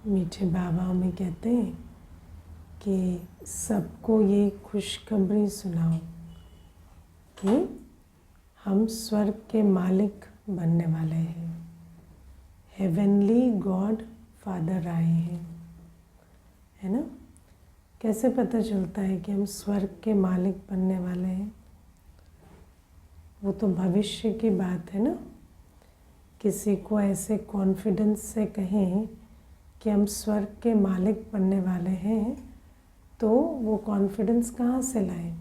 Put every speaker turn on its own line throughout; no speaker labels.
मीठे बाबा हमें कहते हैं कि सबको ये खुशखबरी सुनाओ कि हम स्वर्ग के मालिक बनने वाले हैं। हेवनली गॉड फादर आए हैं, है ना। कैसे पता चलता है कि हम स्वर्ग के मालिक बनने वाले हैं? वो तो भविष्य की बात है ना। किसी को ऐसे कॉन्फिडेंस से कहें कि हम स्वर्ग के मालिक बनने वाले हैं, तो वो कॉन्फिडेंस कहाँ से लाए?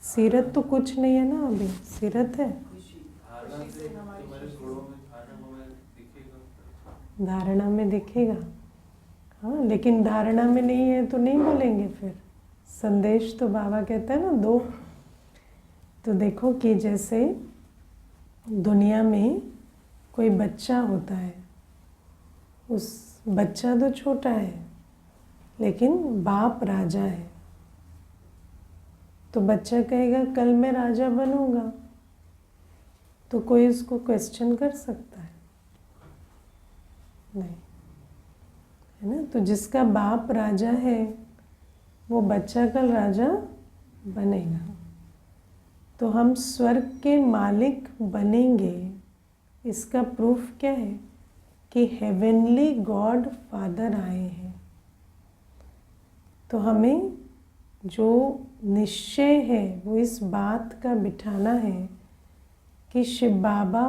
सीरत तो कुछ नहीं है ना, अभी सीरत है। धारणा में दिखेगा, हाँ, लेकिन धारणा में नहीं है तो नहीं बोलेंगे। फिर संदेश तो बाबा कहते हैं ना दो। तो देखो कि जैसे दुनिया में कोई बच्चा होता है, उस बच्चा तो छोटा है लेकिन बाप राजा है, तो बच्चा कहेगा कल मैं राजा बनूंगा, तो कोई उसको क्वेश्चन कर सकता है? नहीं, है ना। तो जिसका बाप राजा है वो बच्चा कल राजा बनेगा। तो हम स्वर्ग के मालिक बनेंगे, इसका प्रूफ क्या है? कि हेवनली गॉड फादर आए हैं। तो हमें जो निश्चय है वो इस बात का बिठाना है कि शिव बाबा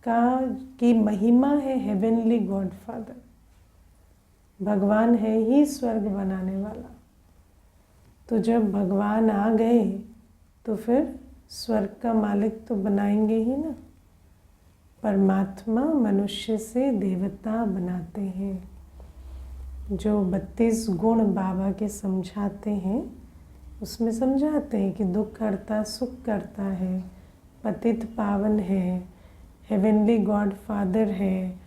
की महिमा है हेवनली गॉड फादर। भगवान है ही स्वर्ग बनाने वाला। तो जब भगवान आ गए तो फिर स्वर्ग का मालिक तो बनाएंगे ही ना। परमात्मा मनुष्य से देवता बनाते हैं। जो 32 गुण बाबा के समझाते हैं उसमें समझाते हैं कि दुख हरता सुख करता है, पतित पावन है, हेवनली गॉड फादर है।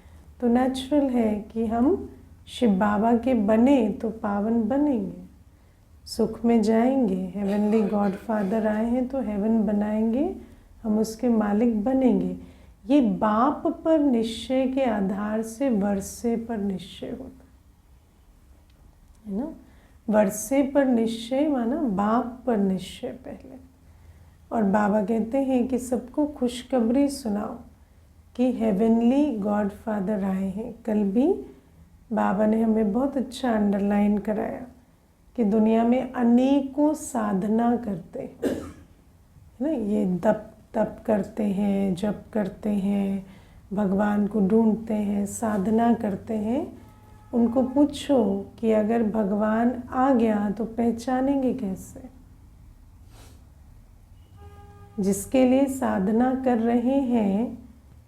तो नेचुरल है कि हम शिव बाबा के बने तो पावन बनेंगे, सुख में जाएंगे। हेवनली गॉड फादर आए हैं तो हेवन बनाएंगे, हम उसके मालिक बनेंगे। ये बाप पर निश्चय के आधार से वर्षे पर निश्चय होता है ना। वर्षे पर निश्चय माना बाप पर निश्चय पहले। और बाबा कहते हैं कि सबको खुशखबरी सुनाओ कि हेवनली गॉड फादर आए हैं। कल भी बाबा ने हमें बहुत अच्छा अंडरलाइन कराया कि दुनिया में अनेकों साधना करते हैं, है ना। ये तप करते हैं, जप करते हैं, भगवान को ढूंढते हैं, साधना करते हैं। उनको पूछो कि अगर भगवान आ गया तो पहचानेंगे कैसे? जिसके लिए साधना कर रहे हैं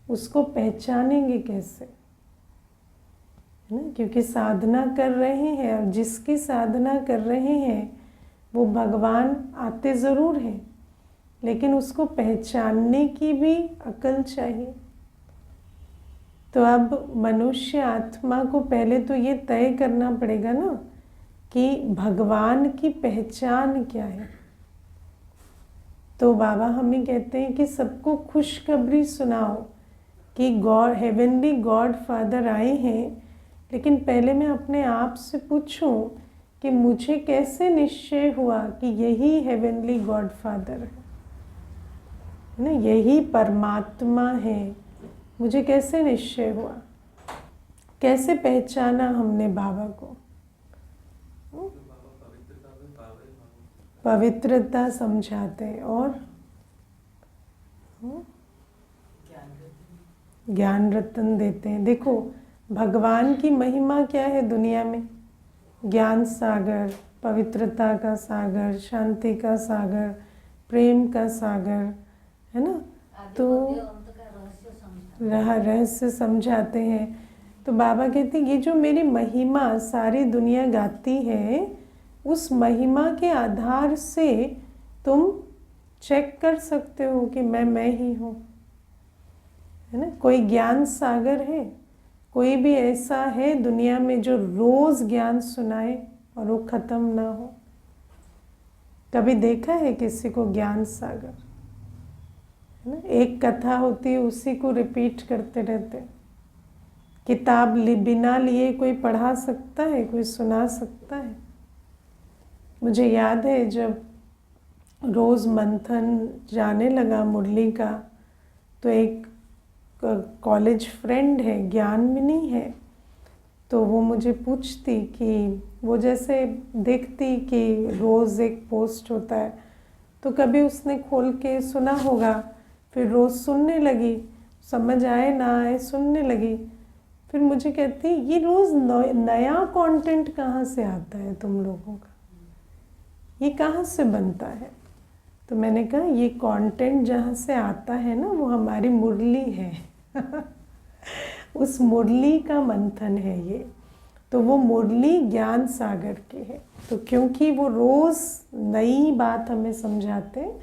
उसको पहचानेंगे कैसे? है ना, क्योंकि साधना कर रहे हैं और जिसकी साधना कर रहे हैं वो भगवान आते ज़रूर हैं, लेकिन उसको पहचानने की भी अकल चाहिए। तो अब मनुष्य आत्मा को पहले तो ये तय करना पड़ेगा ना कि भगवान की पहचान क्या है। तो बाबा हमें कहते हैं कि सबको खुशखबरी सुनाओ कि गॉड हेवनली गॉड फादर आए हैं। लेकिन पहले मैं अपने आप से पूछूं कि मुझे कैसे निश्चय हुआ कि यही हेवनली गॉड फादर है ना, यही परमात्मा है। मुझे कैसे निश्चय हुआ, कैसे पहचाना हमने बाबा को? पवित्रता समझाते हैं और ज्ञान रत्न देते हैं। देखो भगवान की महिमा क्या है दुनिया में? ज्ञान सागर, पवित्रता का सागर, शांति का सागर, प्रेम का सागर, है ना। तो रहस्य समझाते हैं। तो बाबा कहते हैं ये जो मेरी महिमा सारी दुनिया गाती है, उस महिमा के आधार से तुम चेक कर सकते हो कि मैं ही हूँ, है ना। कोई ज्ञान सागर है, कोई भी ऐसा है दुनिया में जो रोज़ ज्ञान सुनाए और वो ख़त्म ना हो? कभी देखा है किसी को ज्ञान सागर? है ना, एक कथा होती है उसी को रिपीट करते रहते हैं। किताब बिना लिए कोई पढ़ा सकता है, कोई सुना सकता है? मुझे याद है जब रोज़ मंथन जाने लगा मुरली का, तो एक कॉलेज फ्रेंड है, ज्ञानमिनी है, तो वो मुझे पूछती कि वो जैसे देखती कि रोज़ एक पोस्ट होता है, तो कभी उसने खोल के सुना होगा, फिर रोज़ सुनने लगी, समझ आए ना आए सुनने लगी। फिर मुझे कहती ये रोज़ नया कंटेंट कहाँ से आता है तुम लोगों का, ये कहाँ से बनता है? तो मैंने कहा ये कंटेंट जहाँ से आता है ना, वो हमारी मुरली है उस मुरली का मंथन है ये। तो वो मुरली ज्ञान सागर की है, तो क्योंकि वो रोज़ नई बात हमें समझाते हैं,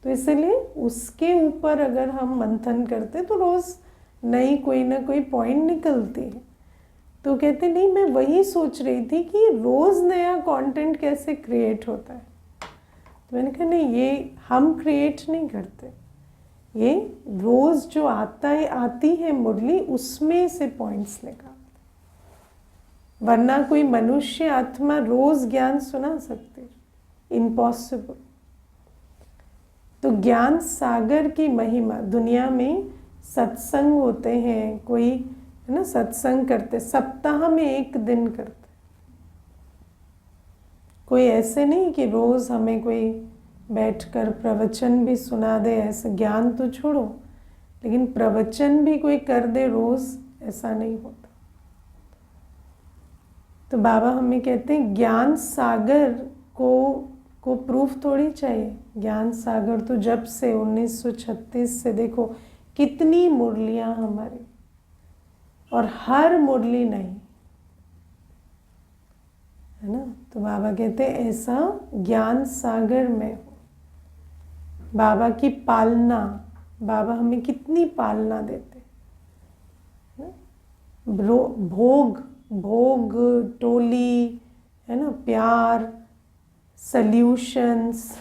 तो इसलिए उसके ऊपर अगर हम मंथन करते तो रोज़ नई कोई ना कोई पॉइंट निकलती है। तो कहते नहीं, मैं वही सोच रही थी कि रोज़ नया कंटेंट कैसे क्रिएट होता है। तो मैंने कहा नहीं, ये हम क्रिएट नहीं करते, ये रोज़ जो आती है मुरली, उसमें से पॉइंट्स निकालते, वरना कोई मनुष्य आत्मा रोज़ ज्ञान सुना सकते, इम्पॉसिबल। तो ज्ञान सागर की महिमा, दुनिया में सत्संग होते हैं, कोई है ना सत्संग करते, सप्ताह में एक दिन करते, कोई ऐसे नहीं कि रोज़ हमें कोई बैठकर प्रवचन भी सुना दे, ऐसे ज्ञान तो छोड़ो, लेकिन प्रवचन भी कोई कर दे रोज़, ऐसा नहीं होता। तो बाबा हमें कहते हैं ज्ञान सागर को प्रूफ थोड़ी चाहिए। ज्ञान सागर तो जब से 1936 से देखो कितनी मुरलियाँ हमारी, और हर मुरली नहीं, है ना। तो बाबा कहते हैं ऐसा ज्ञान सागर में हो। बाबा की पालना, बाबा हमें कितनी पालना देते हैं, भोग भोग टोली, है ना, प्यार, सल्यूशंस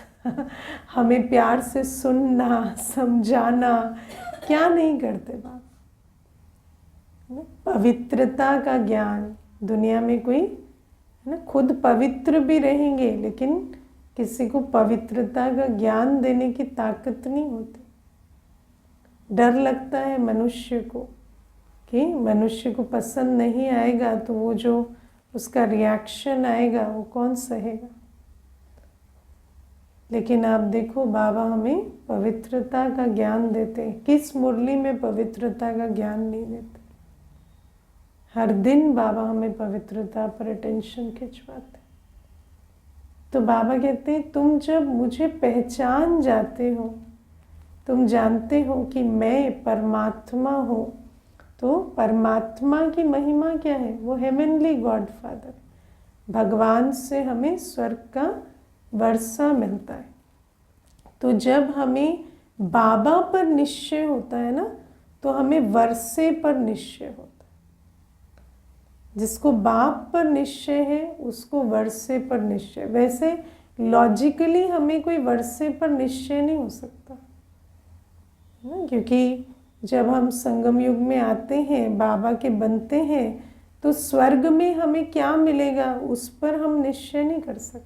हमें प्यार से सुनना, समझाना, क्या नहीं करते बाबा। पवित्रता का ज्ञान, दुनिया में कोई है ना खुद पवित्र भी रहेंगे, लेकिन किसी को पवित्रता का ज्ञान देने की ताकत नहीं होती। डर लगता है मनुष्य को कि मनुष्य को पसंद नहीं आएगा, तो वो जो उसका रिएक्शन आएगा वो कौन सहेगा। लेकिन आप देखो बाबा हमें पवित्रता का ज्ञान देते हैं। किस मुरली में पवित्रता का ज्ञान नहीं देते? हर दिन बाबा हमें पवित्रता पर अटेंशन खिंचवाते। तो बाबा कहते हैं तुम जब मुझे पहचान जाते हो, तुम जानते हो कि मैं परमात्मा हूँ, तो परमात्मा की महिमा क्या है? वो हेवनली गॉड फादर, भगवान से हमें स्वर्ग का वर्षा मिलता है। तो जब हमें बाबा पर निश्चय होता है ना, तो हमें वर्षे पर निश्चय होता है। जिसको बाप पर निश्चय है उसको वर्षे पर निश्चय। वैसे लॉजिकली हमें कोई वर्षे पर निश्चय नहीं हो सकता ना, क्योंकि जब हम संगम युग में आते हैं, बाबा के बनते हैं, तो स्वर्ग में हमें क्या मिलेगा उस पर हम निश्चय नहीं कर सकते।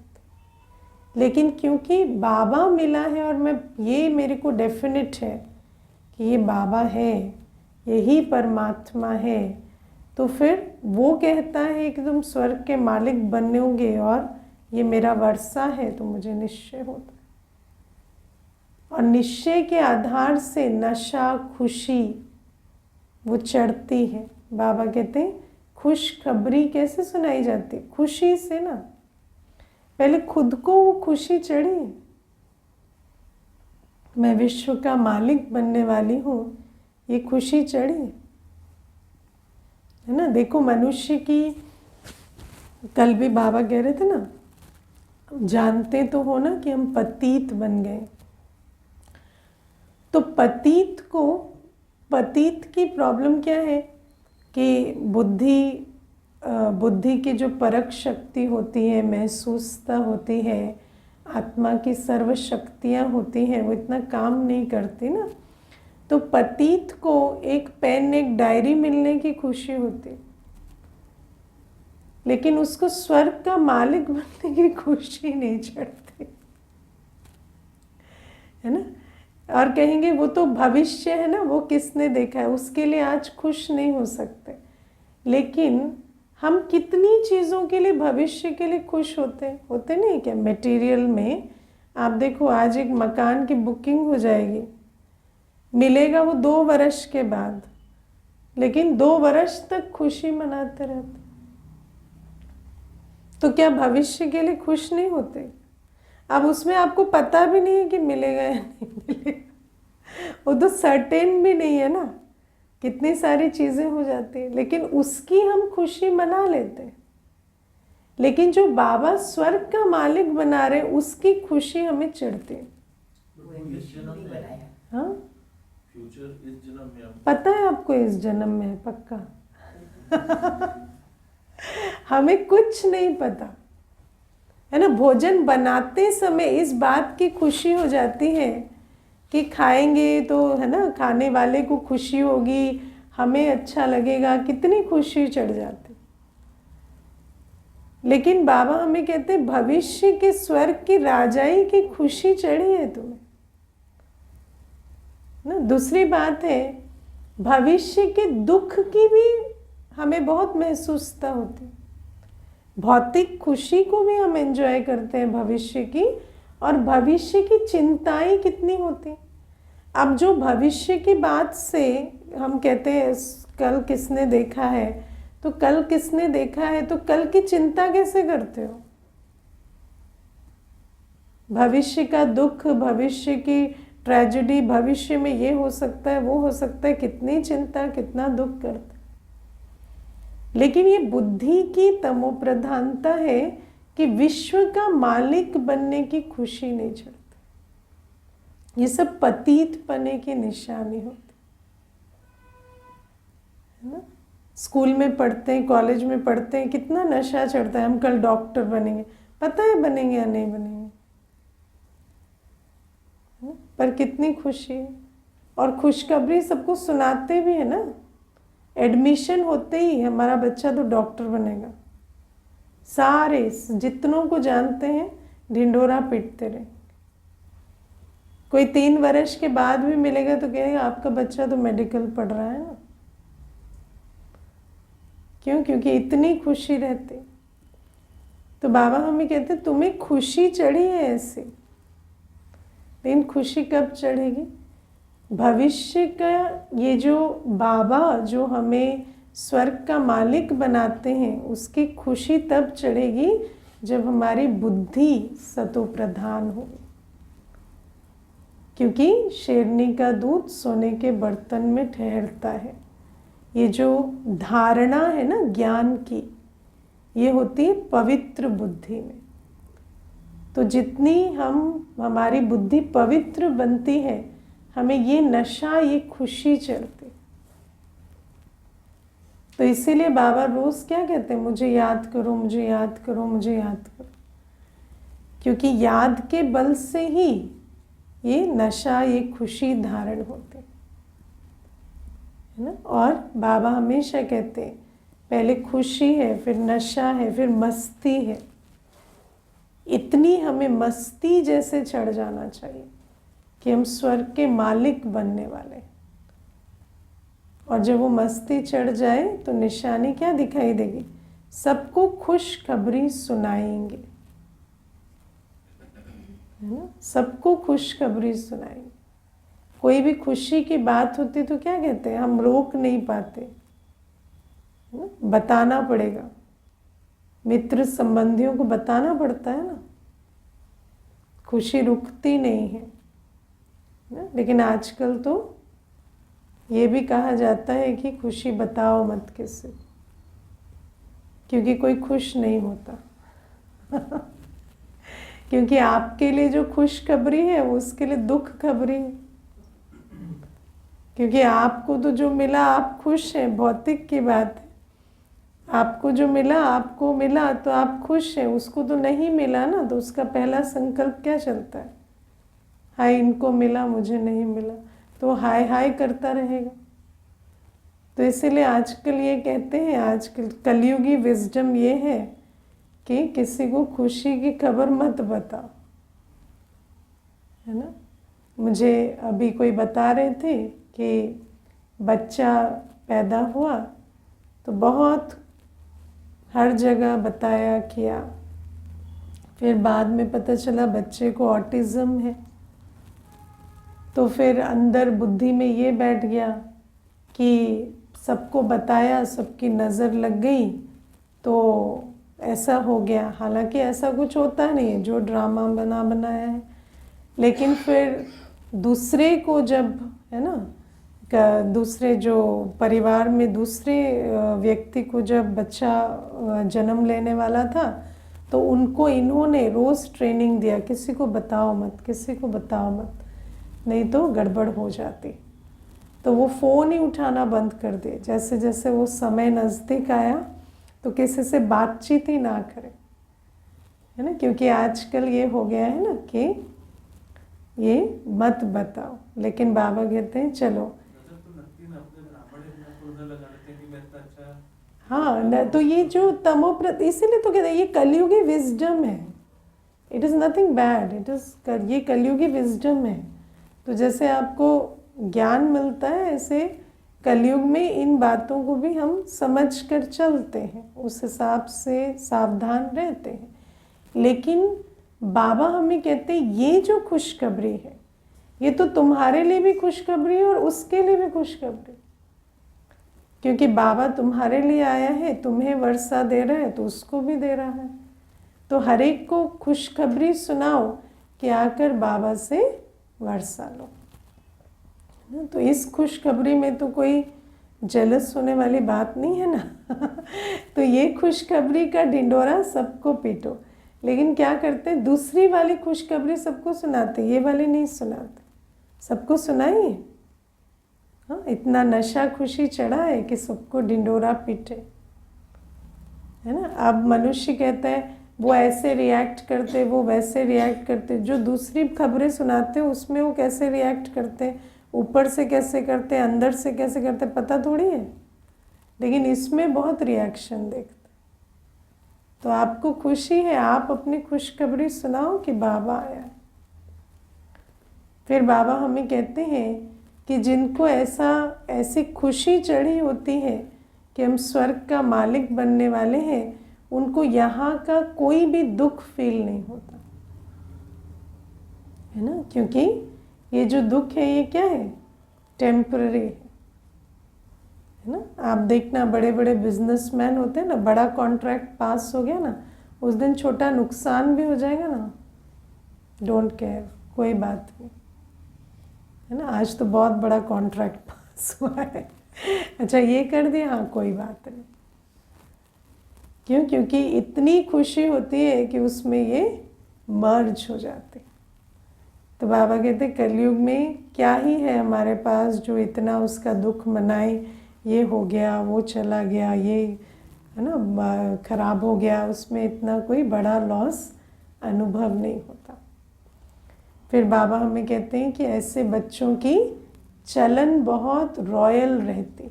लेकिन क्योंकि बाबा मिला है और ये मेरे को डेफिनेट है कि ये बाबा है, यही परमात्मा है, तो फिर वो कहता है कि तुम स्वर्ग के मालिक बनोगे और ये मेरा वर्षा है, तो मुझे निश्चय होता है। और निश्चय के आधार से नशा, खुशी वो चढ़ती है। बाबा कहते हैं खुशखबरी कैसे सुनाई जाती? खुशी से ना। पहले खुद को वो खुशी चढ़ी, मैं विश्व का मालिक बनने वाली हूँ, ये खुशी चढ़ी, है ना। देखो मनुष्य की, कल भी बाबा कह रहे थे ना, जानते तो हो ना कि हम पतित बन गए। तो पतित की प्रॉब्लम क्या है कि बुद्धि की जो परख शक्ति होती है, महसूसता होती है, आत्मा की सर्व शक्तियाँ होती हैं, वो इतना काम नहीं करती ना। तो पतित को एक पेन एक डायरी मिलने की खुशी होती, लेकिन उसको स्वर्ग का मालिक बनने की खुशी नहीं चढ़ती, है ना। और कहेंगे वो तो भविष्य है ना, वो किसने देखा है, उसके लिए आज खुश नहीं हो सकते। लेकिन हम कितनी चीज़ों के लिए भविष्य के लिए खुश होते नहीं क्या। मटेरियल में आप देखो, आज एक मकान की बुकिंग हो जाएगी, मिलेगा वो 2 वर्ष के बाद, लेकिन 2 वर्ष तक खुशी मनाते रहते। तो क्या भविष्य के लिए खुश नहीं होते? अब उसमें आपको पता भी नहीं है कि मिलेगा या नहीं मिलेगा, वो तो सर्टेन भी नहीं है ना, कितनी सारी चीज़ें हो जाती है, लेकिन उसकी हम खुशी मना लेते हैं। लेकिन जो बाबा स्वर्ग का मालिक बना रहे, उसकी खुशी हमें चिढ़ती है। हाँ,
फ्यूचर इस जन्म में
पता है आपको, इस जन्म में है पक्का। हमें कुछ नहीं पता, है ना। भोजन बनाते समय इस बात की खुशी हो जाती है कि खाएंगे तो, है ना, खाने वाले को खुशी होगी, हमें अच्छा लगेगा, कितनी खुशी चढ़ जाती। लेकिन बाबा हमें कहते हैं भविष्य के स्वर्ग की राजाई की खुशी चढ़ी है तुम्हें ना। दूसरी बात है, भविष्य के दुख की भी हमें बहुत महसूसता होती। भौतिक खुशी को भी हम एंजॉय करते हैं भविष्य की, और भविष्य की चिंताएं कितनी होती। अब जो भविष्य की बात से हम कहते हैं कल किसने देखा है, तो कल किसने देखा है, तो कल की चिंता कैसे करते हो। भविष्य का दुख, भविष्य की ट्रेजेडी, भविष्य में ये हो सकता है वो हो सकता है, कितनी चिंता कितना दुख करते। लेकिन ये बुद्धि की तमोप्रधानता है कि विश्व का मालिक बनने की खुशी नहीं चढ़ती। ये सब पतित पने की निशानी होती है ना। स्कूल में पढ़ते हैं, कॉलेज में पढ़ते हैं, कितना नशा चढ़ता है, हम कल डॉक्टर बनेंगे, पता है बनेंगे या नहीं बनेंगे, है ना? पर कितनी खुशी है। और खुशखबरी सबको सुनाते भी है ना। एडमिशन होते ही हमारा बच्चा तो डॉक्टर बनेगा, सारे जितनों को जानते हैं ढिंढोरा पीटते रहे। कोई 3 वर्ष के बाद भी मिलेगा तो कहेगा आपका बच्चा तो मेडिकल पढ़ रहा है ना। क्यों? क्योंकि इतनी खुशी रहती। तो बाबा हमें कहते तुम्हें खुशी चढ़ी है ऐसी, लेकिन खुशी कब चढ़ेगी? भविष्य का ये जो बाबा जो हमें स्वर्ग का मालिक बनाते हैं, उसकी खुशी तब चढ़ेगी जब हमारी बुद्धि सतो प्रधान हो। क्योंकि शेरनी का दूध सोने के बर्तन में ठहरता है। ये जो धारणा है ना ज्ञान की, ये होती है पवित्र बुद्धि में। तो जितनी हमारी बुद्धि पवित्र बनती है, हमें ये नशा, ये खुशी चढ़ती। तो इसीलिए बाबा रोज क्या कहते हैं, मुझे याद करो, मुझे याद करो, मुझे याद करो। क्योंकि याद के बल से ही ये नशा, ये खुशी धारण होती है ना। और बाबा हमेशा कहते हैं पहले खुशी है, फिर नशा है, फिर मस्ती है। इतनी हमें मस्ती जैसे चढ़ जाना चाहिए कि हम स्वर्ग के मालिक बनने वाले। और जब वो मस्ती चढ़ जाए तो निशानी क्या दिखाई देगी? सबको खुशखबरी सुनाएंगे, है ना। सबको खुशखबरी सुनाएंगे। कोई भी खुशी की बात होती तो क्या कहते हैं, हम रोक नहीं पाते, बताना पड़ेगा। मित्र संबंधियों को बताना पड़ता है ना, खुशी रुकती नहीं है ना। लेकिन आजकल तो ये भी कहा जाता है कि खुशी बताओ मत किसी, क्योंकि कोई खुश नहीं होता। क्योंकि आपके लिए जो खुशखबरी है वो उसके लिए दुख खबरी है। क्योंकि आपको तो जो मिला आप खुश हैं, भौतिक की बात है। आपको जो मिला, आपको मिला तो आप खुश हैं। उसको तो नहीं मिला ना, तो उसका पहला संकल्प क्या चलता है? हाय इनको मिला, मुझे नहीं मिला। तो हाय हाय करता रहेगा। तो इसीलिए आजकल ये कहते हैं, आजकल कलयुगी विजडम ये है कि किसी को खुशी की खबर मत बताओ, है ना। मुझे अभी कोई बता रहे थे कि बच्चा पैदा हुआ तो बहुत हर जगह बताया किया, फिर बाद में पता चला बच्चे को ऑटिज़म है। तो फिर अंदर बुद्धि में ये बैठ गया कि सबको बताया, सबकी नज़र लग गई तो ऐसा हो गया। हालांकि ऐसा कुछ होता नहीं है, जो ड्रामा बनाया है। लेकिन फिर दूसरे को जब, है ना, दूसरे जो परिवार में दूसरे व्यक्ति को जब बच्चा जन्म लेने वाला था तो उनको इन्होंने रोज़ ट्रेनिंग दिया, किसी को बताओ मत, किसी को बताओ मत, नहीं तो गड़बड़ हो जाती। तो वो फ़ोन ही उठाना बंद कर दिए। जैसे जैसे वो समय नज़दीक आया तो किसी से बातचीत ही ना करें, है ना, क्योंकि आजकल ये हो गया है ना कि ये मत बताओ। लेकिन बाबा कहते हैं चलो, हाँ न, तो ये जो तमोप्रत, इसीलिए तो कहते हैं ये कलयुगी विजडम है। It is nothing bad, it is, ये कलयुगी विजडम है। तो जैसे आपको ज्ञान मिलता है, ऐसे कलयुग में इन बातों को भी हम समझ कर चलते हैं, उस हिसाब से सावधान रहते हैं। लेकिन बाबा हमें कहते हैं ये जो खुशखबरी है ये तो तुम्हारे लिए भी खुशखबरी है और उसके लिए भी खुशखबरी, क्योंकि बाबा तुम्हारे लिए आया है, तुम्हें वर्षा दे रहा है तो उसको भी दे रहा है। तो हर एक को खुशखबरी सुनाओ कि आकर बाबा से वर्षा लो। तो इस खुशखबरी में तो कोई जेलस होने वाली बात नहीं है ना। तो ये खुशखबरी का ढिंडोरा सबको पीटो। लेकिन क्या करते हैं, दूसरी वाली खुशखबरी सबको सुनाते, ये वाली नहीं सुनाते। सबको सुनाइए, हाँ, इतना नशा खुशी चढ़ा है कि सबको ढिंडोरा पीटे, है ना। अब मनुष्य कहता है वो ऐसे रिएक्ट करते, वो वैसे रिएक्ट करते। जो दूसरी खबरें सुनाते हैं उसमें वो कैसे रिएक्ट करते, ऊपर से कैसे करते, अंदर से कैसे करते, पता थोड़ी है। लेकिन इसमें बहुत रिएक्शन देखते। तो आपको खुशी है, आप अपनी खुशखबरी सुनाओ कि बाबा आया। फिर बाबा हमें कहते हैं कि जिनको ऐसी खुशी चढ़ी होती है कि हम स्वर्ग का मालिक बनने वाले हैं, उनको यहाँ का कोई भी दुख फील नहीं होता, है ना। क्योंकि ये जो दुख है ये क्या है, टेम्पररी है ना। आप देखना, बड़े बड़े बिजनेसमैन होते हैं ना, बड़ा कॉन्ट्रैक्ट पास हो गया ना, उस दिन छोटा नुकसान भी हो जाएगा ना, डोंट केयर, कोई बात नहीं, है ना। आज तो बहुत बड़ा कॉन्ट्रैक्ट पास हुआ है, अच्छा ये कर दिया, हाँ कोई बात नहीं। क्यों? क्योंकि इतनी खुशी होती है कि उसमें ये मर्ज हो जाते। तो बाबा कहते कलयुग में क्या ही है हमारे पास जो इतना उसका दुख मनाए, ये हो गया, वो चला गया, ये, है ना, खराब हो गया, उसमें इतना कोई बड़ा लॉस अनुभव नहीं होता। फिर बाबा हमें कहते हैं कि ऐसे बच्चों की चलन बहुत रॉयल रहती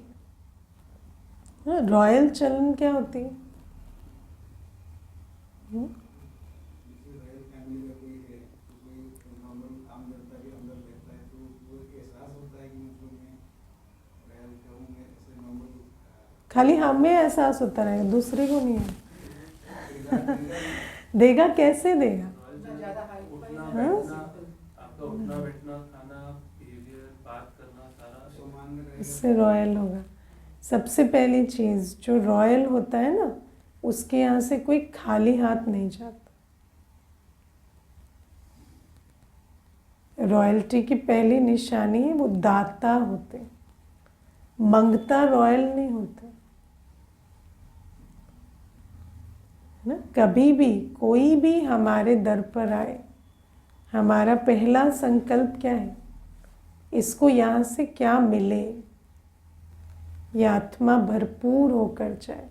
है। रॉयल चलन क्या होती है? खाली हमें एहसास होता रहेगा, दूसरे को नहीं है। देगा कैसे देगा? हाँ?
उठना बैठना, खाना, बिहेवियर, बात करना, सारा
इससे रॉयल होगा। सबसे पहली चीज़ जो रॉयल होता है ना, उसके यहाँ से कोई खाली हाथ नहीं जाता। रॉयल्टी की पहली निशानी है वो दाता होते, मंगता रॉयल नहीं होता, है ना। कभी भी कोई भी हमारे दर पर आए, हमारा पहला संकल्प क्या है, इसको यहाँ से क्या मिले, ये आत्मा भरपूर होकर जाए,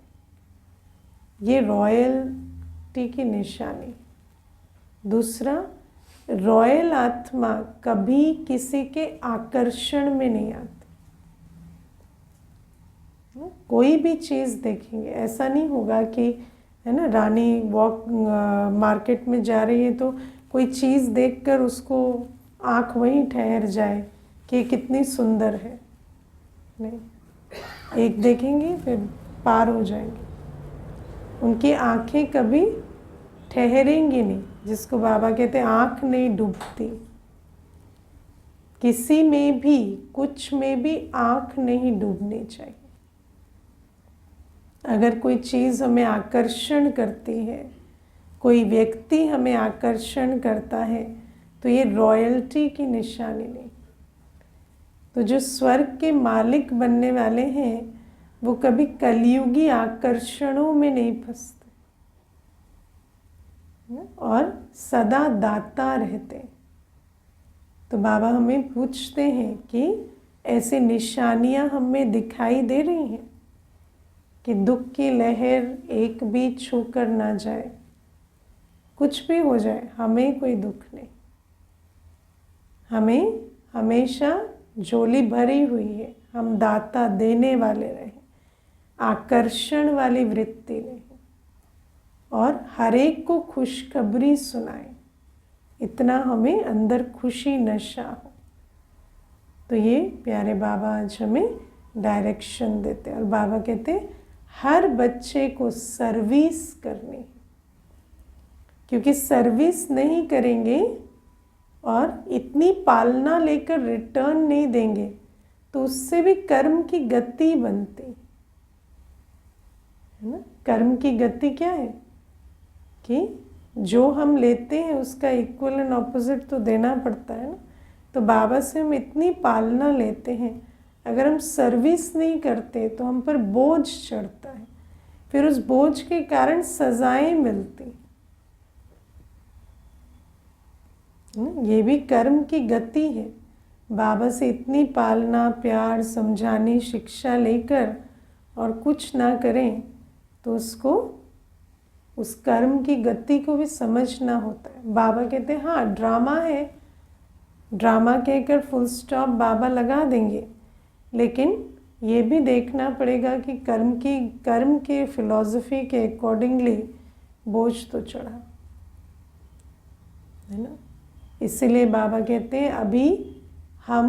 ये रॉयल्टी की निशानी। दूसरा, रॉयल आत्मा कभी किसी के आकर्षण में नहीं आती। कोई भी चीज़ देखेंगे, ऐसा नहीं होगा कि है ना, रानी वॉक मार्केट में जा रही है तो कोई चीज़ देखकर उसको आँख वहीं ठहर जाए कि ये कितनी सुंदर है। नहीं, एक देखेंगे फिर पार हो जाएंगे। उनकी आँखें कभी ठहरेंगी नहीं, जिसको बाबा कहते हैं आँख नहीं डूबती। किसी में भी, कुछ में भी आँख नहीं डूबनी चाहिए। अगर कोई चीज़ हमें आकर्षण करती है, कोई व्यक्ति हमें आकर्षण करता है, तो ये रॉयल्टी की निशानी नहीं। तो जो स्वर्ग के मालिक बनने वाले हैं वो कभी कलयुगी आकर्षणों में नहीं फंसते और सदा दाता रहते। तो बाबा हमें पूछते हैं कि ऐसी निशानियां हमें दिखाई दे रही हैं कि दुख की लहर एक भी छूकर ना जाए, कुछ भी हो जाए हमें कोई दुख नहीं। हमें हमेशा झोली भरी हुई है, हम दाता देने वाले रहे, आकर्षण वाली वृत्ति नहीं, और हर एक को खुशखबरी सुनाए, इतना हमें अंदर खुशी नशा हो। तो ये प्यारे बाबा आज हमें डायरेक्शन देते हैं। और बाबा कहते हैं हर बच्चे को सर्विस करनी है, क्योंकि सर्विस नहीं करेंगे और इतनी पालना लेकर रिटर्न नहीं देंगे तो उससे भी कर्म की गति बनती है ना। कर्म की गति क्या है कि जो हम लेते हैं उसका इक्वल एंड ऑपोजिट तो देना पड़ता है ना। तो बाबा से हम इतनी पालना लेते हैं, अगर हम सर्विस नहीं करते तो हम पर बोझ चढ़ता है, फिर उस बोझ के कारण सजाएं मिलती। ये भी कर्म की गति है। बाबा से इतनी पालना, प्यार, समझाने, शिक्षा लेकर और कुछ ना करें तो उसको, उस कर्म की गति को भी समझना होता है। बाबा कहते हैं हाँ ड्रामा है, ड्रामा कहकर फुल स्टॉप बाबा लगा देंगे, लेकिन ये भी देखना पड़ेगा कि कर्म के फिलॉसफी के अकॉर्डिंगली बोझ तो चढ़ा है ना। इसीलिए बाबा कहते हैं अभी हम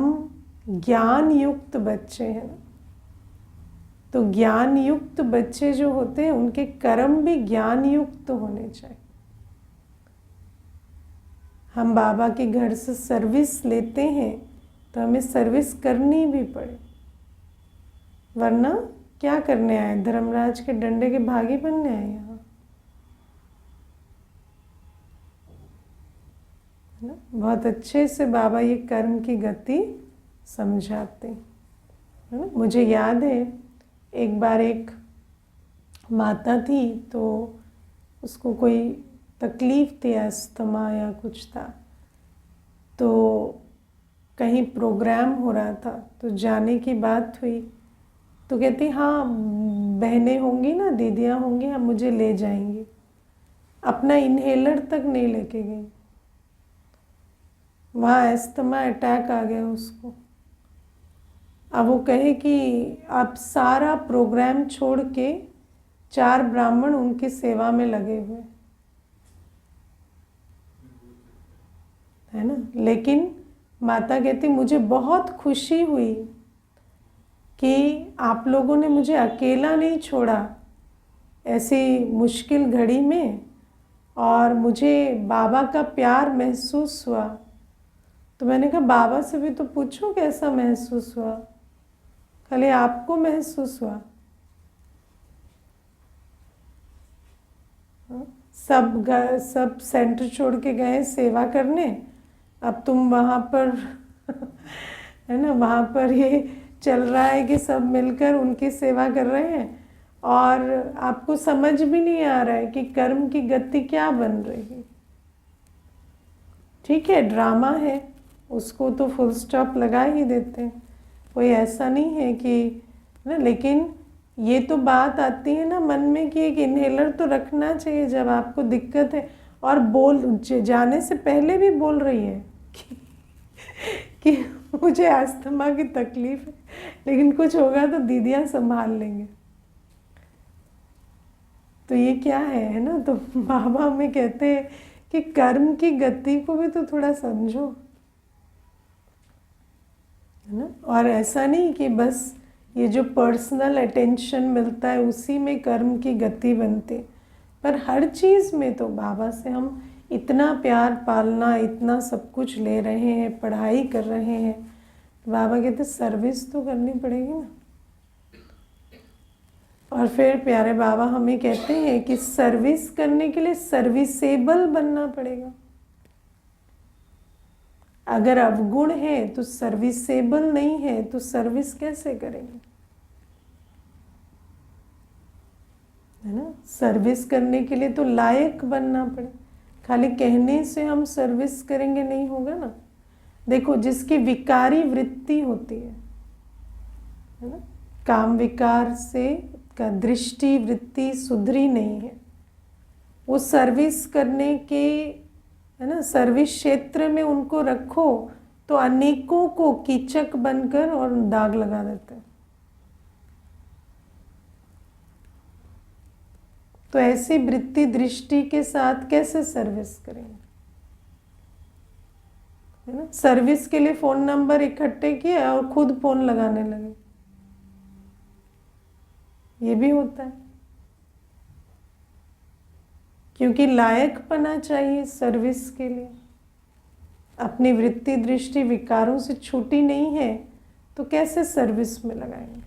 ज्ञान युक्त बच्चे हैं ना, तो ज्ञान युक्त बच्चे जो होते हैं उनके कर्म भी ज्ञान युक्त होने चाहिए। हम बाबा के घर से सर्विस लेते हैं तो हमें सर्विस करनी भी पड़े, वरना क्या करने आए, धर्मराज के डंडे के भागी बनने आए यहाँ है ना। बहुत अच्छे से बाबा ये कर्म की गति समझाते है ना। मुझे याद है एक बार एक माता थी तो उसको कोई तकलीफ़ थी, अस्थमा या कुछ था, तो कहीं प्रोग्राम हो रहा था तो जाने की बात हुई तो कहती हाँ बहनें होंगी ना, दीदियाँ होंगी, हम मुझे ले जाएंगी। अपना इन्हेलर तक नहीं लेके गई, वहाँ अस्थमा अटैक आ गया उसको। अब वो कहे कि आप सारा प्रोग्राम छोड़ के 4 ब्राह्मण उनकी सेवा में लगे हुए है ना। लेकिन माता कहती मुझे बहुत खुशी हुई कि आप लोगों ने मुझे अकेला नहीं छोड़ा ऐसी मुश्किल घड़ी में, और मुझे बाबा का प्यार महसूस हुआ। तो मैंने कहा बाबा से भी तो पूछो कैसा महसूस हुआ, खाली आपको महसूस हुआ? सब सेंटर छोड़ के गए सेवा करने, अब तुम वहाँ पर है ना, वहाँ पर ये चल रहा है कि सब मिलकर उनकी सेवा कर रहे हैं और आपको समझ भी नहीं आ रहा है कि कर्म की गति क्या बन रही है। ठीक है ड्रामा है, उसको तो फुल स्टॉप लगा ही देते हैं, कोई ऐसा नहीं है कि ना। लेकिन ये तो बात आती है ना मन में कि एक इन्हेलर तो रखना चाहिए जब आपको दिक्कत है। और जाने से पहले भी बोल रही है कि मुझे अस्थमा की तकलीफ है, लेकिन कुछ होगा तो दीदियाँ संभाल लेंगे। तो ये क्या है ना। तो बाबा हमें कहते हैं कि कर्म की गति को भी तो थोड़ा समझो, है ना। और ऐसा नहीं कि बस ये जो पर्सनल अटेंशन मिलता है उसी में कर्म की गति बनती, पर हर चीज़ में तो बाबा से हम इतना प्यार पालना, इतना सब कुछ ले रहे हैं, पढ़ाई कर रहे हैं, बाबा कहते सर्विस तो करनी पड़ेगी ना। और फिर प्यारे बाबा हमें कहते हैं कि सर्विस करने के लिए सर्विसेबल बनना पड़ेगा। अगर अवगुण है तो सर्विसेबल नहीं है तो सर्विस कैसे करेंगे, है ना। सर्विस करने के लिए तो लायक बनना पड़े, खाली कहने से हम सर्विस करेंगे नहीं होगा ना। देखो जिसकी विकारी वृत्ति होती है ना, काम विकार से का दृष्टि वृत्ति सुधरी नहीं है, वो सर्विस करने के, है ना, सर्विस क्षेत्र में उनको रखो तो अनेकों को कीचक बनकर और दाग लगा देते हैं। तो ऐसी वृत्ति दृष्टि के साथ कैसे सर्विस करेंगे, है ना। सर्विस के लिए फोन नंबर इकट्ठे किए और खुद फोन लगाने लगे, ये भी होता है, क्योंकि लायकपना चाहिए सर्विस के लिए। अपनी वृत्ति दृष्टि विकारों से छूटी नहीं है तो कैसे सर्विस में लगाएंगे,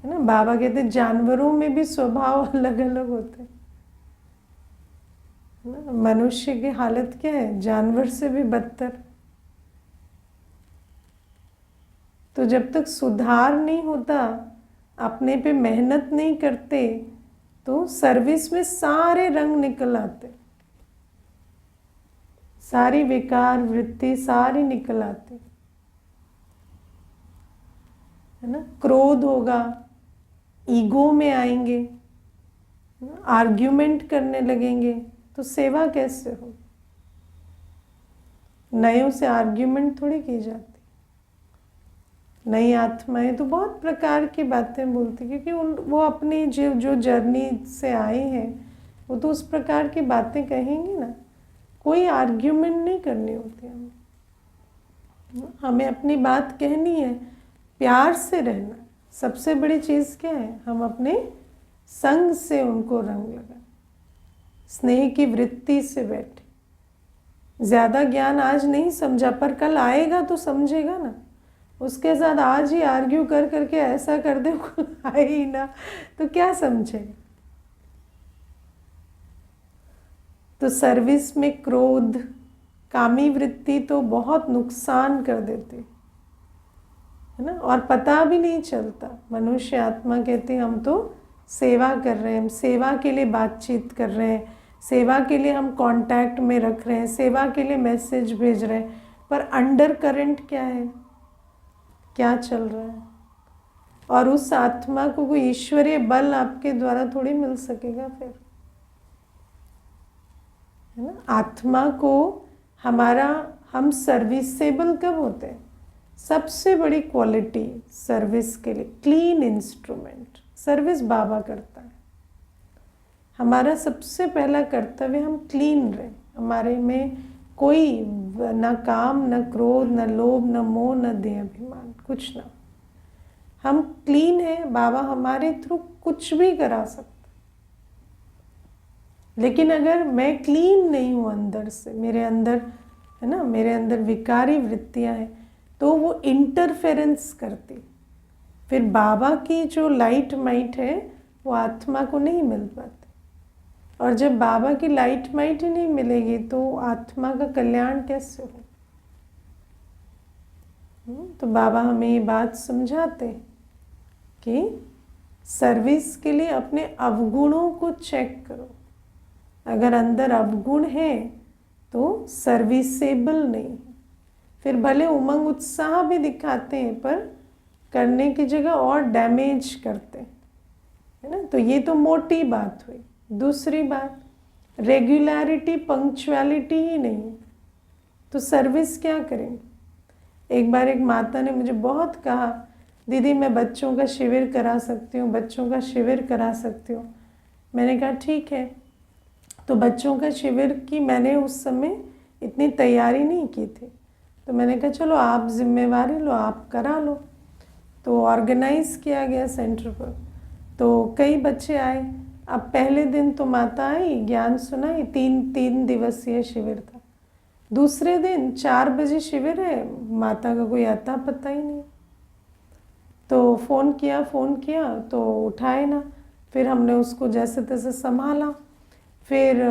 है ना। बाबा कहते जानवरों में भी स्वभाव अलग अलग होते हैं, है ना। मनुष्य की हालत क्या है, जानवर से भी बदतर। तो जब तक सुधार नहीं होता, अपने पे मेहनत नहीं करते, तो सर्विस में सारे रंग निकल आते, सारी विकार वृत्ति सारी निकल आती, है ना। क्रोध होगा, ईगो में आएंगे, आर्ग्यूमेंट करने लगेंगे, तो सेवा कैसे हो। नयों से आर्ग्यूमेंट थोड़ी की जाती, नई आत्माएं तो बहुत प्रकार की बातें बोलती, क्योंकि वो अपनी जो जर्नी से आए हैं वो तो उस प्रकार की बातें कहेंगे ना। कोई आर्ग्यूमेंट नहीं करनी होती हमें अपनी बात कहनी है, प्यार से रहना। सबसे बड़ी चीज़ क्या है, हम अपने संग से उनको रंग लगाएं, स्नेह की वृत्ति से बैठे। ज़्यादा ज्ञान आज नहीं समझा, पर कल आएगा तो समझेगा ना। उसके साथ आज ही आर्ग्यू कर करके ऐसा कर दे आए ही ना, तो क्या समझेगा। तो सर्विस में क्रोध कामी वृत्ति तो बहुत नुकसान कर देती है ना, और पता भी नहीं चलता। मनुष्य आत्मा कहती हम तो सेवा कर रहे हैं, हम सेवा के लिए बातचीत कर रहे हैं, सेवा के लिए हम कांटेक्ट में रख रहे हैं, सेवा के लिए मैसेज भेज रहे हैं, पर अंडर करंट क्या है, क्या चल रहा है। और उस आत्मा को कोई ईश्वरीय बल आपके द्वारा थोड़ी मिल सकेगा फिर, है ना। आत्मा को हम सर्विसेबल कब होते हैं, सबसे बड़ी क्वालिटी सर्विस के लिए क्लीन इंस्ट्रूमेंट। सर्विस बाबा करता है, हमारा सबसे पहला कर्तव्य हम क्लीन रहें, हमारे में कोई न काम न क्रोध न लोभ न मोह न देह अभिमान, कुछ ना। हम क्लीन हैं, बाबा हमारे थ्रू कुछ भी करा सकते। लेकिन अगर मैं क्लीन नहीं हूँ अंदर से, मेरे अंदर, है ना, मेरे अंदर विकारी वृत्तियाँ हैं, तो वो इंटरफेरेंस करती, फिर बाबा की जो लाइट माइट है वो आत्मा को नहीं मिल पाती। और जब बाबा की लाइट माइट ही नहीं मिलेगी तो आत्मा का कल्याण कैसे हो। तो बाबा हमें ये बात समझाते हैं कि सर्विस के लिए अपने अवगुणों को चेक करो। अगर अंदर अवगुण है तो सर्विसेबल नहीं, फिर भले उमंग उत्साह भी दिखाते हैं पर करने की जगह और डैमेज करते हैं, है ना। तो ये तो मोटी बात हुई। दूसरी बात, रेगुलरिटी, पंक्चुअलिटी ही नहीं है, तो सर्विस क्या करेंगे। एक बार एक माता ने मुझे बहुत कहा, दीदी मैं बच्चों का शिविर करा सकती हूँ, बच्चों का शिविर करा सकती हूँ। मैंने कहा ठीक है। तो बच्चों का शिविर की मैंने उस समय इतनी तैयारी नहीं की थी, तो मैंने कहा चलो आप जिम्मेवारी लो, आप करा लो। तो ऑर्गेनाइज़ किया गया सेंटर पर, तो कई बच्चे आए। अब पहले दिन तो माता आई, ज्ञान सुनाई, 3 दिवसीय शिविर था। दूसरे दिन 4 बजे शिविर है, माता का कोई आता पता ही नहीं। तो फ़ोन किया तो उठाए ना, फिर हमने उसको जैसे तैसे संभाला। फिर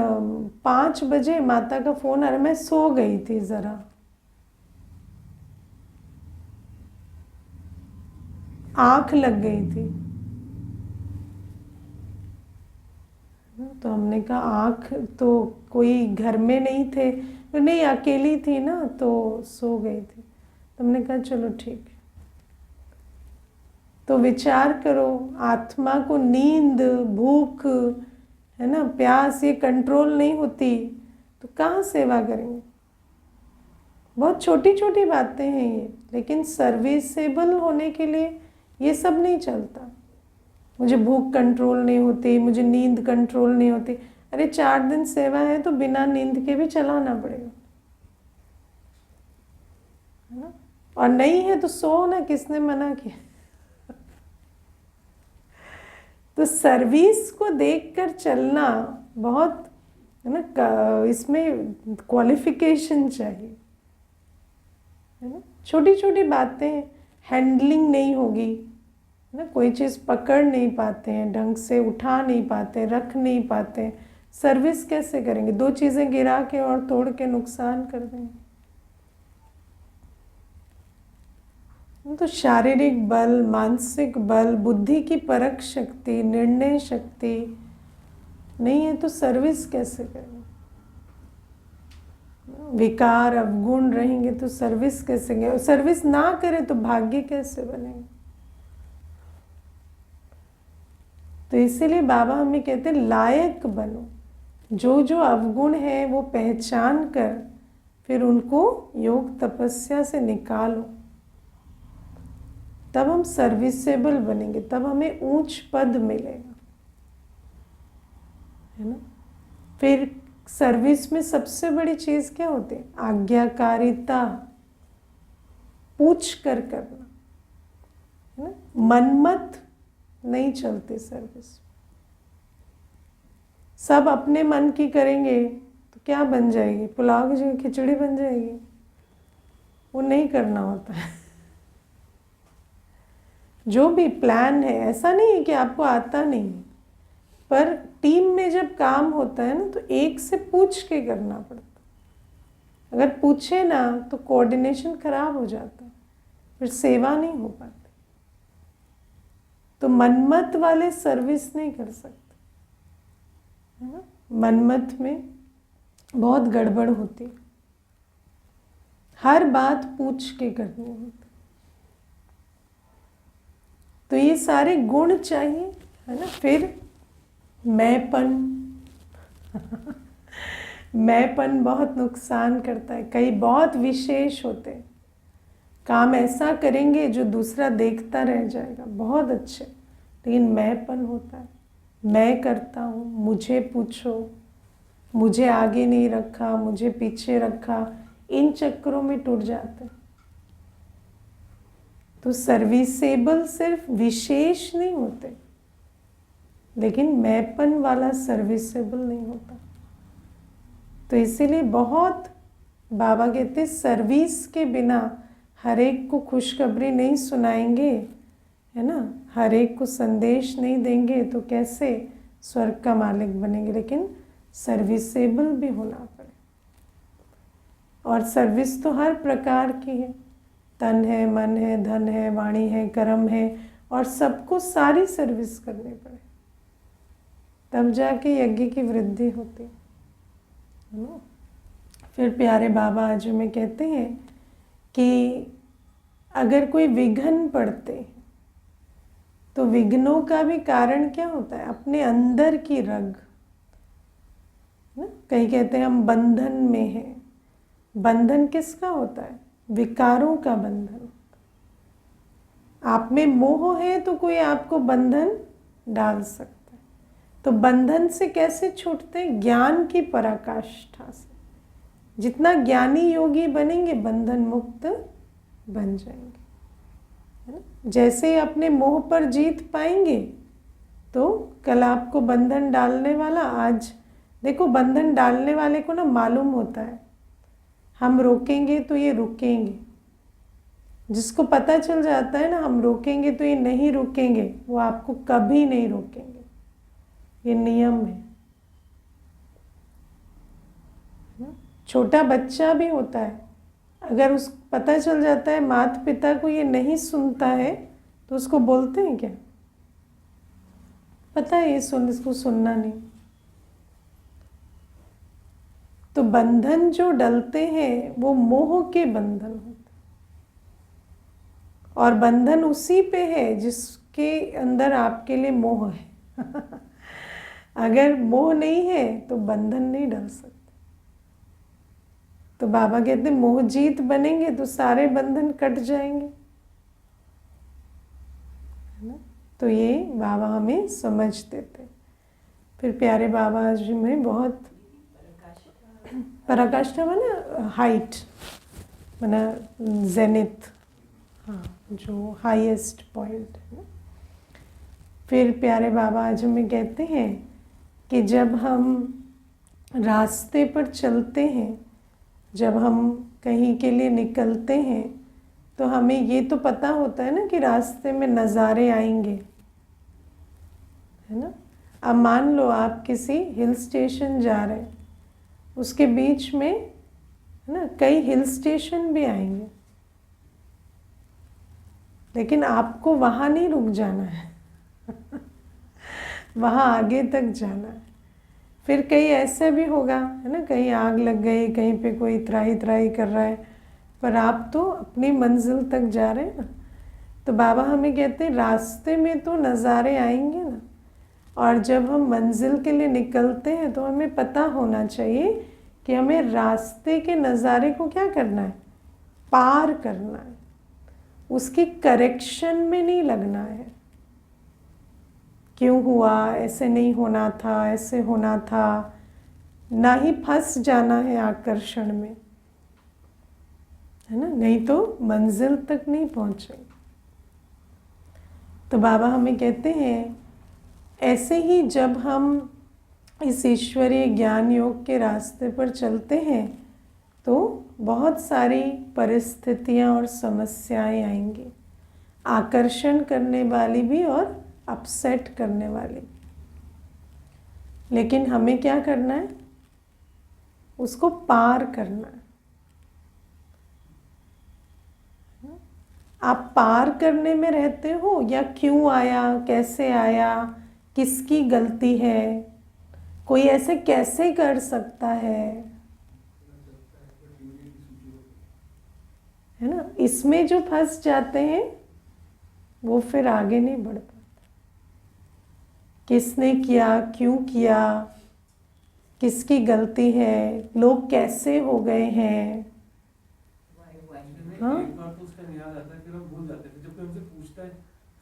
5 बजे माता का फ़ोन आ रहा, मैं सो गई थी ज़रा, आँख लग गई थी। तो हमने कहा आँख, तो कोई घर में नहीं थे, तो नहीं अकेली थी ना, तो सो गई थी। तो हमने कहा चलो ठीक है। तो विचार करो, आत्मा को नींद, भूख, है ना, प्यास, ये कंट्रोल नहीं होती तो कहाँ सेवा करेंगे। बहुत छोटी छोटी बातें हैं ये, लेकिन सर्विसेबल होने के लिए ये सब नहीं चलता। मुझे भूख कंट्रोल नहीं होती, मुझे नींद कंट्रोल नहीं होती। अरे 4 दिन सेवा है तो बिना नींद के भी चलाना पड़ेगा, है ना। और नहीं है तो सो ना, किसने मना किया। तो सर्विस को देखकर चलना बहुत, है ना, इसमें क्वालिफिकेशन चाहिए, है ना। छोटी छोटी बातें, हैंडलिंग नहीं होगी ना, कोई चीज़ पकड़ नहीं पाते हैं ढंग से, उठा नहीं पाते, रख नहीं पाते, सर्विस कैसे करेंगे। 2 चीज़ें गिरा के और तोड़ के नुकसान कर देंगे। तो शारीरिक बल, मानसिक बल, बुद्धि की परख शक्ति, निर्णय शक्ति नहीं है तो सर्विस कैसे करेंगे। विकार अवगुण रहेंगे तो सर्विस कैसे करेंगे। सर्विस ना करें तो भाग्य कैसे बनेंगे। तो इसीलिए बाबा हमें कहते हैं लायक बनो, जो जो अवगुण है वो पहचान कर फिर उनको योग तपस्या से निकालो, तब हम सर्विसेबल बनेंगे, तब हमें ऊंच पद मिलेगा, है ना। फिर सर्विस में सबसे बड़ी चीज़ क्या होती है, आज्ञाकारिता, पूछ कर करना, है ना। मनमत नहीं चलती सर्विस। सब अपने मन की करेंगे तो क्या बन जाएगी, पुलाव की जगह खिचड़ी बन जाएगी। वो नहीं करना होता है। जो भी प्लान है, ऐसा नहीं है कि आपको आता नहीं, पर टीम में जब काम होता है ना तो एक से पूछ के करना पड़ता है। अगर पूछे ना तो कोऑर्डिनेशन खराब हो जाता है, फिर सेवा नहीं हो पाती। तो मनमत वाले सर्विस नहीं कर सकते, है ना। मनमत में बहुत गड़बड़ होती है, हर बात पूछ के करनी होती। तो ये सारे गुण चाहिए, है ना। फिर मैंपन मैंपन बहुत नुकसान करता है। कई बहुत विशेष होते हैं, काम ऐसा करेंगे जो दूसरा देखता रह जाएगा, बहुत अच्छे, लेकिन मैंपन होता है। मैं करता हूँ, मुझे पूछो, मुझे आगे नहीं रखा, मुझे पीछे रखा, इन चक्करों में टूट जाते हैं। तो सर्विसेबल सिर्फ विशेष नहीं होते, लेकिन मैंपन वाला सर्विसेबल नहीं होता। तो इसीलिए बहुत बाबा कहते सर्विस के बिना हर एक को खुशखबरी नहीं सुनाएंगे, है ना, हर एक को संदेश नहीं देंगे तो कैसे स्वर्ग का मालिक बनेंगे। लेकिन सर्विसेबल भी होना पड़े। और सर्विस तो हर प्रकार की है, तन है, मन है, धन है, वाणी है, कर्म है, और सबको सारी सर्विस करनी पड़े, तब जाके यज्ञ की वृद्धि होती है ना। फिर प्यारे बाबा आज में कहते हैं कि अगर कोई विघ्न पड़ते तो विघ्नों का भी कारण क्या होता है, अपने अंदर की रग, है ना। कहीं कहते हैं हम बंधन में हैं। बंधन किसका होता है? विकारों का बंधन। आप में मोह है तो कोई आपको बंधन डाल सकता है। तो बंधन से कैसे छूटते हैं? ज्ञान की पराकाष्ठा से। जितना ज्ञानी योगी बनेंगे बंधन मुक्त बन जाएंगे, है ना। जैसे ही अपने मोह पर जीत पाएंगे तो कल आपको बंधन डालने वाला, आज देखो बंधन डालने वाले को ना मालूम होता है हम रोकेंगे तो ये रुकेंगे। जिसको पता चल जाता है ना हम रोकेंगे तो ये नहीं रुकेंगे, वो आपको कभी नहीं रोकेंगे। ये नियम है। छोटा बच्चा भी होता है, अगर उस पता चल जाता है माता पिता को ये नहीं सुनता है तो उसको बोलते हैं क्या? पता है ये इसको सुनना नहीं। तो बंधन जो डलते हैं वो मोह के बंधन होते हैं, और बंधन उसी पे है जिसके अंदर आपके लिए मोह है। अगर मोह नहीं है तो बंधन नहीं डल सकते। तो बाबा कहते हैं मोह जीत बनेंगे तो सारे बंधन कट जाएंगे, है ना। तो ये बाबा हमें समझ देते। फिर प्यारे बाबा जी में बहुत पराकाष्ठा माना हाइट, माना जेनिथ, हाँ जो हाईएस्ट पॉइंट है। फिर प्यारे बाबा आज हमें कहते हैं कि जब हम रास्ते पर चलते हैं, जब हम कहीं के लिए निकलते हैं तो हमें ये तो पता होता है ना कि रास्ते में नज़ारे आएंगे, है ना। अब मान लो आप किसी हिल स्टेशन जा रहे हैं, उसके बीच में है ना कई हिल स्टेशन भी आएंगे, लेकिन आपको वहाँ नहीं रुक जाना है। वहाँ आगे तक जाना है। फिर कहीं ऐसा भी होगा, है ना, कहीं आग लग गई, कहीं पे कोई त्राही त्राही कर रहा है, पर आप तो अपनी मंजिल तक जा रहे हैं ना। तो बाबा हमें कहते हैं रास्ते में तो नज़ारे आएंगे ना, और जब हम मंजिल के लिए निकलते हैं तो हमें पता होना चाहिए कि हमें रास्ते के नज़ारे को क्या करना है? पार करना है। उसकी करेक्शन में नहीं लगना है। क्यों हुआ, ऐसे नहीं होना था, ऐसे होना था, ना ही फंस जाना है आकर्षण में, है ना, नहीं तो मंजिल तक नहीं पहुँचेंगे। तो बाबा हमें कहते हैं ऐसे ही जब हम इस ईश्वरीय ज्ञान योग के रास्ते पर चलते हैं तो बहुत सारी परिस्थितियाँ और समस्याएं आएंगी, आकर्षण करने वाली भी और अपसेट करने वाली। लेकिन हमें क्या करना है? उसको पार करना है। आप पार करने में रहते हो या क्यों आया, कैसे आया, किसकी गलती है, कोई ऐसे कैसे कर सकता है ना, इसमें जो फंस जाते हैं वो फिर आगे नहीं बढ़ पाते। किसने किया, क्यों किया, किसकी गलती है, लोग कैसे हो गए हैं, हाँ?
एक बार तो उसका याद आता है, फिर हम भूल जाते हैं। जब कोई हमसे पूछता है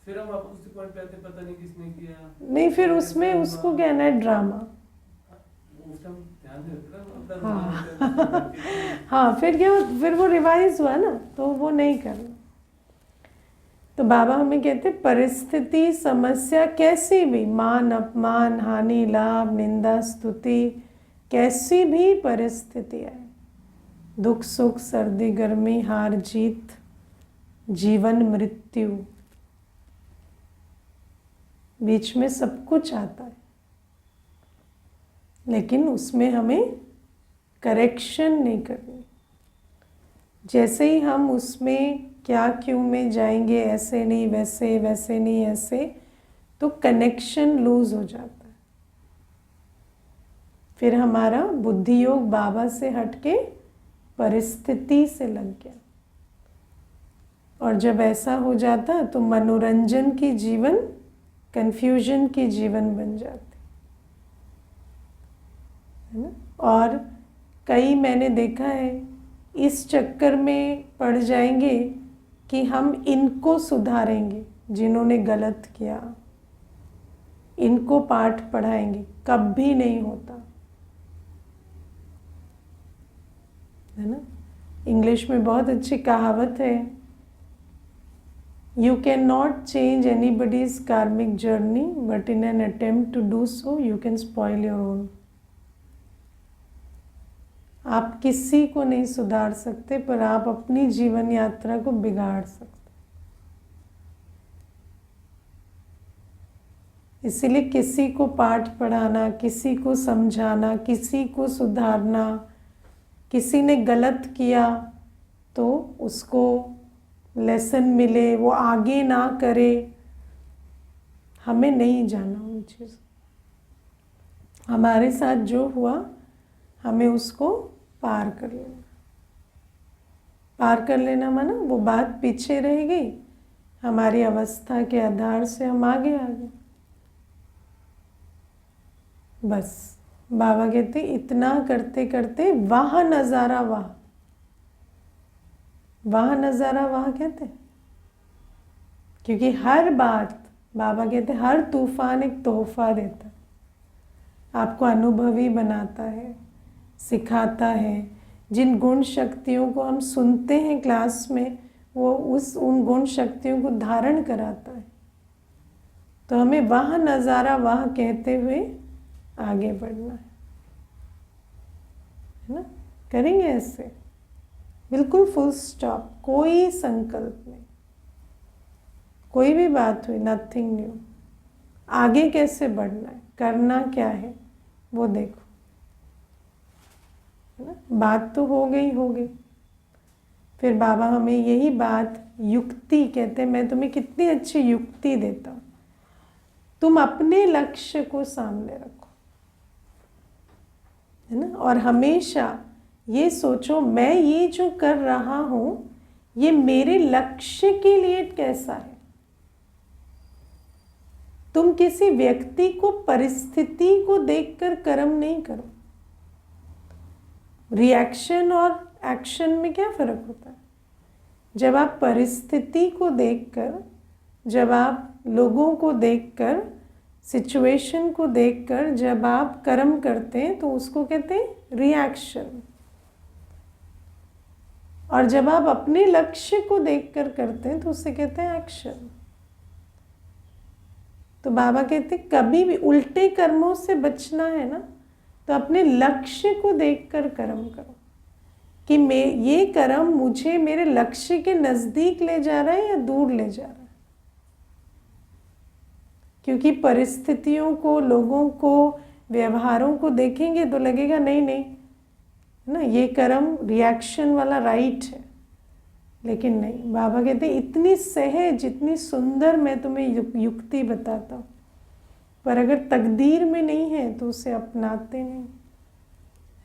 फिर हम वापस उसी पॉइंट पे आते हैं, पता नहीं किसने किया। नहीं,
फिर उसमें उसको कहना है ड्रामा। हाँ हाँ, फिर क्या, फिर वो रिवाइज हुआ ना, तो वो नहीं करना। तो बाबा हमें कहते परिस्थिति, समस्या कैसी भी, मान अपमान, हानि लाभ, निंदा स्तुति, कैसी भी परिस्थिति आए, दुख सुख, सर्दी गर्मी, हार जीत, जीवन मृत्यु, बीच में सब कुछ आता है, लेकिन उसमें हमें करेक्शन नहीं करनी। जैसे ही हम उसमें क्या क्यों में जाएंगे, ऐसे नहीं वैसे, वैसे नहीं ऐसे, तो कनेक्शन लूज हो जाता है। फिर हमारा बुद्धि योग बाबा से हटके परिस्थिति से लग गया, और जब ऐसा हो जाता तो मनोरंजन की जीवन कंफ्यूजन की जीवन बन जाती, है ना। और कई मैंने देखा है इस चक्कर में पड़ जाएंगे कि हम इनको सुधारेंगे जिन्होंने गलत किया, इनको पाठ पढ़ाएंगे, कभी नहीं होता है ना। इंग्लिश में बहुत अच्छी कहावत है, you can not change anybody's karmic journey but in an attempt to do so you can spoil your own. आप किसी को नहीं सुधार सकते पर आप अपनी जीवन यात्रा को बिगाड़ सकते। इसीलिए किसी को पाठ पढ़ाना, किसी को समझाना, किसी को सुधारना, किसी ने गलत किया तो उसको लेसन मिले, वो आगे ना करे, हमें नहीं जाना उन चीज़। हमारे साथ जो हुआ हमें उसको पार कर लेना। पार कर लेना माना वो बात पीछे रह गई, हमारी अवस्था के आधार से हम आगे आ गए। बस बाबा कहते इतना करते करते वाह नज़ारा वाह, वाह नज़ारा वाह कहते, क्योंकि हर बात बाबा कहते हर तूफान एक तोहफा देता है, आपको अनुभवी बनाता है, सिखाता है। जिन गुण शक्तियों को हम सुनते हैं क्लास में वो उन गुण शक्तियों को धारण कराता है। तो हमें वाह नज़ारा वाह कहते हुए आगे बढ़ना है ना। करेंगे ऐसे बिल्कुल फुल स्टॉप, कोई संकल्प नहीं, कोई भी बात हुई, नथिंग न्यू। आगे कैसे बढ़ना है, करना क्या है वो देखो, है ना। बात तो हो गई। फिर बाबा हमें यही बात युक्ति कहते हैं, मैं तुम्हें कितनी अच्छी युक्ति देता हूँ, तुम अपने लक्ष्य को सामने रखो, है ना। और हमेशा ये सोचो मैं ये जो कर रहा हूँ ये मेरे लक्ष्य के लिए कैसा है। तुम किसी व्यक्ति को, परिस्थिति को देखकर कर्म नहीं करो। रिएक्शन और एक्शन में क्या फर्क होता है? जब आप परिस्थिति को देखकर, जब आप लोगों को देखकर, सिचुएशन को देखकर जब आप कर्म करते हैं तो उसको कहते हैं रिएक्शन। और जब आप अपने लक्ष्य को देखकर करते हैं तो उसे कहते हैं एक्शन। तो बाबा कहते हैं कभी भी उल्टे कर्मों से बचना है ना तो अपने लक्ष्य को देखकर कर्म करो कि मैं ये कर्म मुझे मेरे लक्ष्य के नज़दीक ले जा रहा है या दूर ले जा रहा है। क्योंकि परिस्थितियों को, लोगों को, व्यवहारों को देखेंगे तो लगेगा नहीं नहीं ना, ये कर्म रिएक्शन वाला राइट है। लेकिन नहीं, बाबा कहते इतनी सहज, इतनी सुंदर मैं तुम्हें युक्ति बताता हूँ, पर अगर तकदीर में नहीं है तो उसे अपनाते नहीं,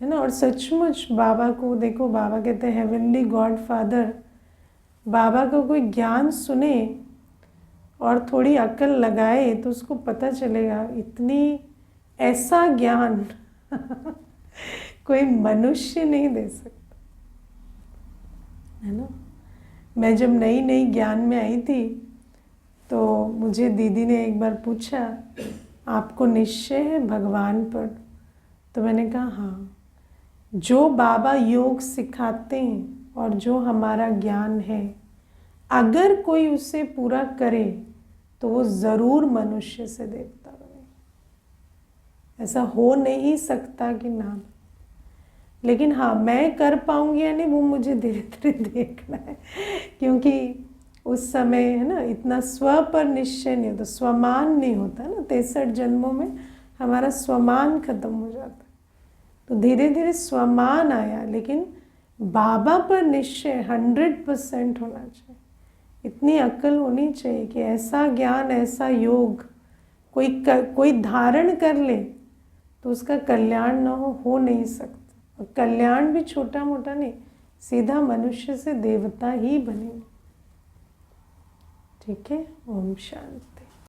है ना। और सचमुच बाबा को देखो, बाबा कहते हैं हेवनली गॉड फादर, बाबा को कोई ज्ञान सुने और थोड़ी अक्ल लगाए तो उसको पता चलेगा इतनी ऐसा ज्ञान कोई मनुष्य नहीं दे सकता, है ना। मैं जब नई नई ज्ञान में आई थी तो मुझे दीदी ने एक बार पूछा आपको निश्चय है भगवान पर? तो मैंने कहा हाँ, जो बाबा योग सिखाते हैं और जो हमारा ज्ञान है अगर कोई उसे पूरा करे तो वो ज़रूर मनुष्य से देवता बने। ऐसा हो नहीं सकता कि ना, लेकिन हाँ मैं कर पाऊंगी या नहीं वो मुझे धीरे धीरे देखना है, क्योंकि उस समय है ना इतना स्व पर निश्चय नहीं होता, स्वमान नहीं होता ना। 63 जन्मों में हमारा स्वमान खत्म हो जाता है, तो धीरे धीरे स्वमान आया, लेकिन बाबा पर निश्चय 100% होना चाहिए। इतनी अक्ल होनी चाहिए कि ऐसा ज्ञान, ऐसा योग कोई धारण कर ले तो उसका कल्याण ना हो नहीं सकता। और कल्याण भी छोटा मोटा नहीं, सीधा मनुष्य से देवता ही बनेंगे। ठीक है, ओम शांति।